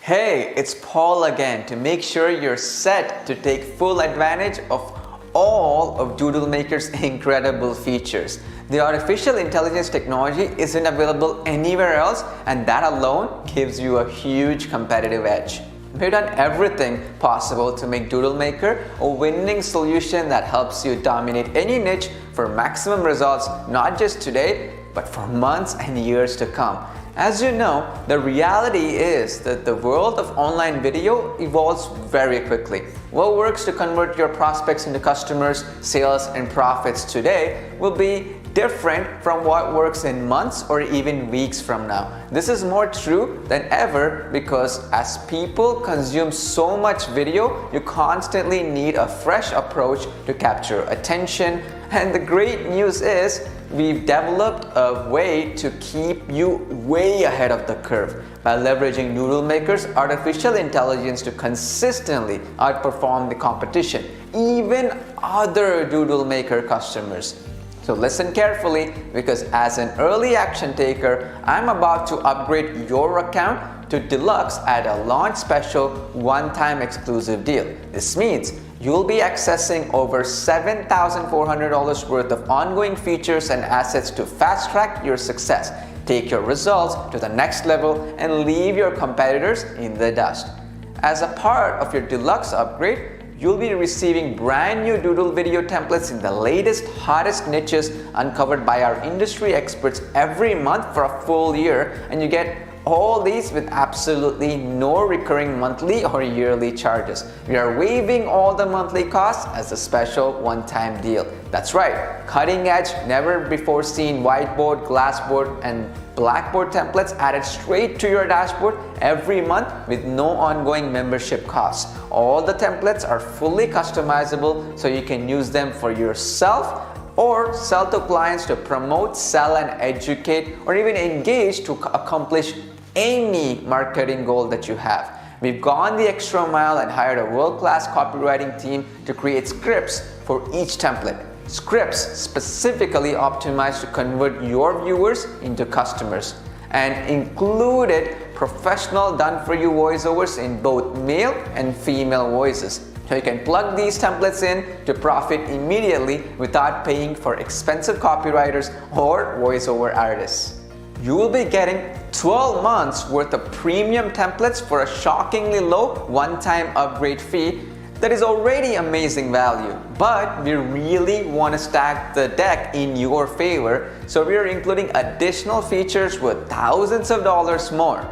Hey, it's Paul again to make sure you're set to take full advantage of all of Doodle Maker's incredible features. The artificial intelligence technology isn't available anywhere else, and that alone gives you a huge competitive edge. We've done everything possible to make Doodle Maker a winning solution that helps you dominate any niche for maximum results, not just today, but for months and years to come. As you know, the reality is that the world of online video evolves very quickly. What works to convert your prospects into customers, sales, and profits today will be different from what works in months or even weeks from now. This is more true than ever because as people consume so much video, you constantly need a fresh approach to capture attention. And the great news is we've developed a way to keep you way ahead of the curve by leveraging Doodle Maker's artificial intelligence to consistently outperform the competition, even other Doodle Maker customers. So listen carefully, because as an early action taker, I'm about to upgrade your account to Deluxe at a launch special one-time exclusive deal. This means you'll be accessing over $7,400 worth of ongoing features and assets to fast-track your success, take your results to the next level, and leave your competitors in the dust. As a part of your Deluxe upgrade, you'll be receiving brand new Doodle video templates in the latest, hottest niches uncovered by our industry experts every month for a full year, and you get all these with absolutely no recurring monthly or yearly charges. We are waiving all the monthly costs as a special one-time deal. That's right, cutting-edge, never-before-seen Whiteboard, Glassboard, and Blackboard templates added straight to your dashboard every month with no ongoing membership costs. All the templates are fully customizable, so you can use them for yourself or sell to clients to promote, sell, and educate, or even engage to accomplish any marketing goal that you have. We've gone the extra mile and hired a world-class copywriting team to create scripts for each template. Scripts specifically optimized to convert your viewers into customers, and included professional done-for-you voiceovers in both male and female voices. So you can plug these templates in to profit immediately without paying for expensive copywriters or voiceover artists. You will be getting 12 months worth of premium templates for a shockingly low one-time upgrade fee that is already amazing value. But we really want to stack the deck in your favor, so we are including additional features worth thousands of dollars more.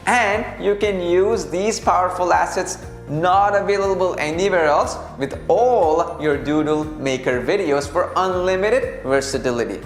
And you can use these powerful assets not available anywhere else with all your Doodle Maker videos for unlimited versatility.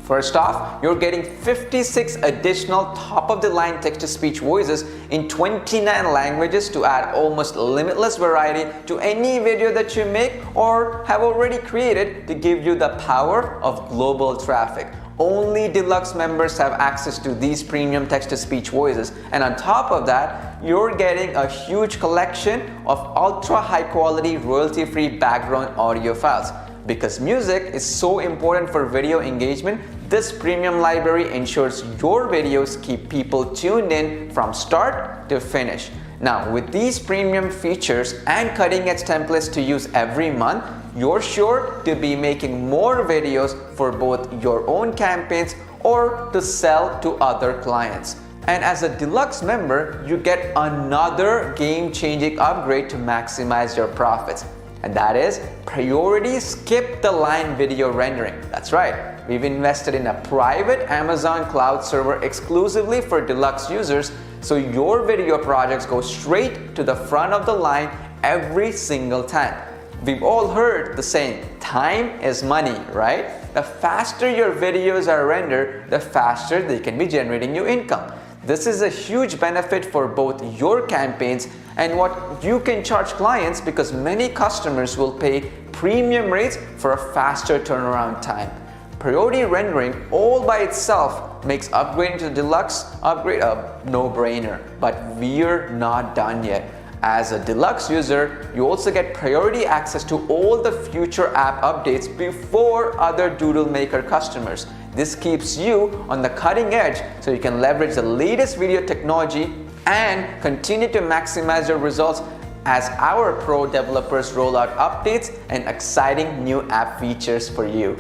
First off, you're getting 56 additional top-of-the-line text-to-speech voices in 29 languages to add almost limitless variety to any video that you make or have already created to give you the power of global traffic. Only Deluxe members have access to these premium text-to-speech voices, and on top of that, you're getting a huge collection of ultra high-quality, royalty-free background audio files. Because music is so important for video engagement, this premium library ensures your videos keep people tuned in from start to finish. Now, with these premium features and cutting-edge templates to use every month, you're sure to be making more videos for both your own campaigns or to sell to other clients. And as a Deluxe member, you get another game-changing upgrade to maximize your profits. And that is priority skip-the-line video rendering. That's right, we've invested in a private Amazon cloud server exclusively for Deluxe users, so your video projects go straight to the front of the line every single time. We've all heard the saying, time is money, right? The faster your videos are rendered, the faster they can be generating you income. This is a huge benefit for both your campaigns and what you can charge clients, because many customers will pay premium rates for a faster turnaround time. Priority rendering all by itself makes upgrading to the Deluxe upgrade a no-brainer, but we're not done yet. As a Deluxe user, you also get priority access to all the future app updates before other Doodle Maker customers. This keeps you on the cutting edge so you can leverage the latest video technology and continue to maximize your results as our pro developers roll out updates and exciting new app features for you.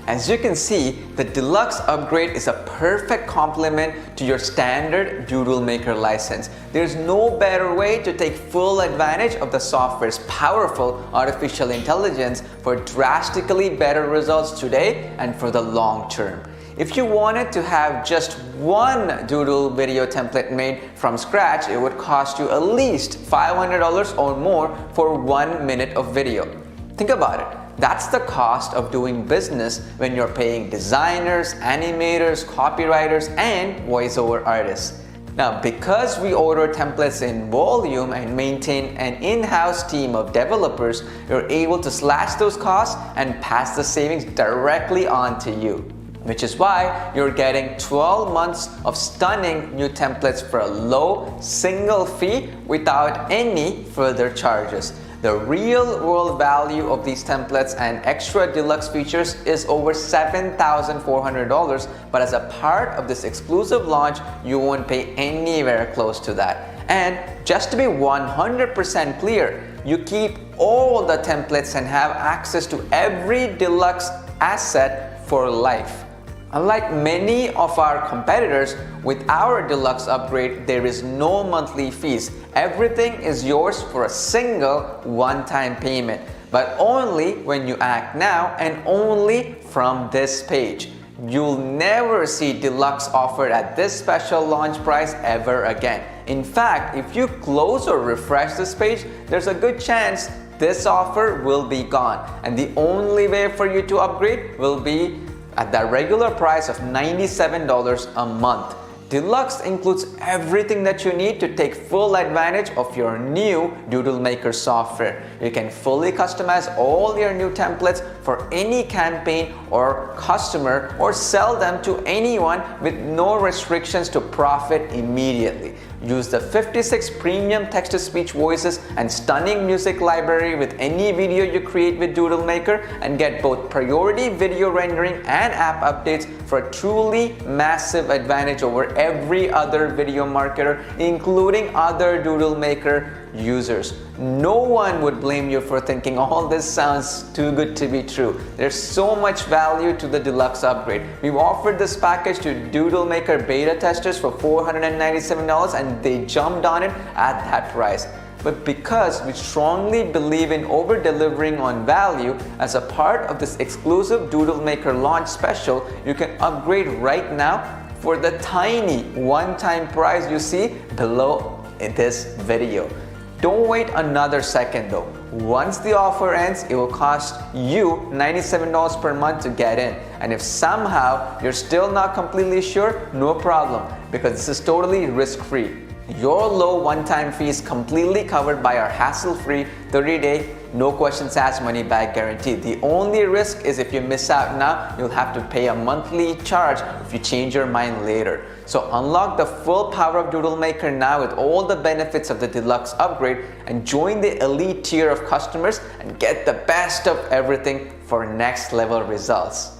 As you can see, the Deluxe upgrade is a perfect complement to your standard Doodle Maker license. There's no better way to take full advantage of the software's powerful artificial intelligence for drastically better results today and for the long term. If you wanted to have just one Doodle video template made from scratch, it would cost you at least $500 or more for 1 minute of video. Think about it. That's the cost of doing business when you're paying designers, animators, copywriters, and voiceover artists. Now, because we order templates in volume and maintain an in-house team of developers, you're able to slash those costs and pass the savings directly on to you. Which is why you're getting 12 months of stunning new templates for a low single fee without any further charges. The real world value of these templates and extra deluxe features is over $7,400, but as a part of this exclusive launch, you won't pay anywhere close to that. And just to be 100% clear, you keep all the templates and have access to every deluxe asset for life. Unlike many of our competitors, with our Deluxe upgrade, there is no monthly fees. Everything is yours for a single one-time payment, but only when you act now and only from this page. You'll never see Deluxe offered at this special launch price ever again. In fact, if you close or refresh this page, there's a good chance this offer will be gone, and the only way for you to upgrade will be at the regular price of $97 a month. Deluxe includes everything that you need to take full advantage of your new Doodle Maker software. You can fully customize all your new templates for any campaign or customer, or sell them to anyone with no restrictions to profit immediately. Use the 56 premium text-to-speech voices and stunning music library with any video you create with Doodle Maker and get both priority video rendering and app updates for a truly massive advantage over every other video marketer, including other Doodle Maker users. No one would blame you for thinking all this sounds too good to be true. There's so much value to the Deluxe upgrade. We've offered this package to Doodle Maker beta testers for $497 and they jumped on it at that price. But because we strongly believe in over-delivering on value, as a part of this exclusive Doodle Maker launch special, you can upgrade right now for the tiny one-time price you see below in this video. Don't wait another second though. Once the offer ends, it will cost you $97 per month to get in. And if somehow you're still not completely sure, no problem, because this is totally risk-free. Your low one-time fee is completely covered by our hassle-free 30-day, no questions asked money-back guarantee. The only risk is if you miss out now, you'll have to pay a monthly charge if you change your mind later. So unlock the full power of Doodle Maker now with all the benefits of the Deluxe upgrade and join the elite tier of customers and get the best of everything for next level results.